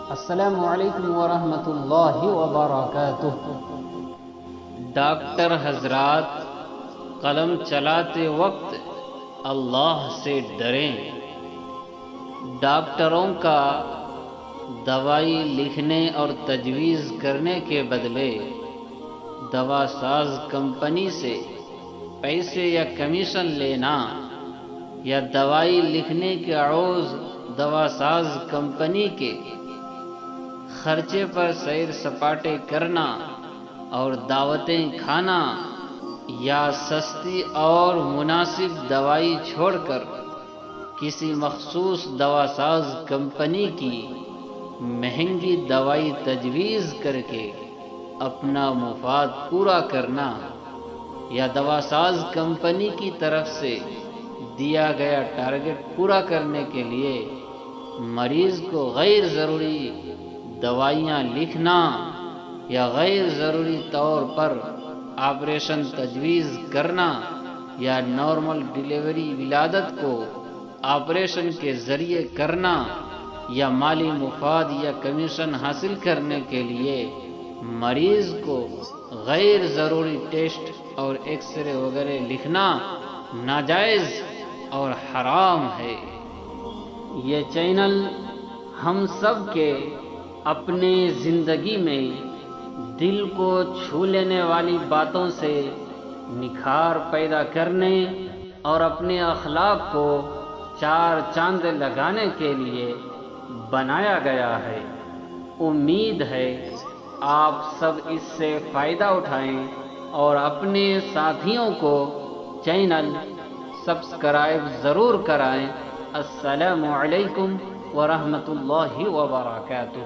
السلام علیکم ورحمۃ اللہ وبرکاتہ۔ ڈاکٹر حضرات، قلم چلاتے وقت اللہ سے ڈریں۔ ڈاکٹروں کا دوائی لکھنے اور تجویز کرنے کے بدلے دوا ساز کمپنی سے پیسے یا کمیشن لینا، یا دوائی لکھنے کے عوض دوا ساز کمپنی کے خرچے پر سیر سپاٹے کرنا اور دعوتیں کھانا، یا سستی اور مناسب دوائی چھوڑ کر کسی مخصوص دوا ساز کمپنی کی مہنگی دوائی تجویز کر کے اپنا مفاد پورا کرنا، یا دوا ساز کمپنی کی طرف سے دیا گیا ٹارگٹ پورا کرنے کے لیے مریض کو غیر ضروری دوائیاں لکھنا، یا غیر ضروری طور پر آپریشن تجویز کرنا، یا نارمل ڈیلیوری ولادت کو آپریشن کے ذریعے کرنا، یا مالی مفاد یا کمیشن حاصل کرنے کے لیے مریض کو غیر ضروری ٹیسٹ اور ایکس رے وغیرہ لکھنا ناجائز اور حرام ہے۔ یہ چینل ہم سب کے اپنے زندگی میں دل کو چھو لینے والی باتوں سے نکھار پیدا کرنے اور اپنے اخلاق کو چار چاند لگانے کے لیے بنایا گیا ہے۔ امید ہے آپ سب اس سے فائدہ اٹھائیں اور اپنے ساتھیوں کو چینل سبسکرائب ضرور کرائیں۔ السلام علیکم ورحمۃ اللہ وبرکاتہ۔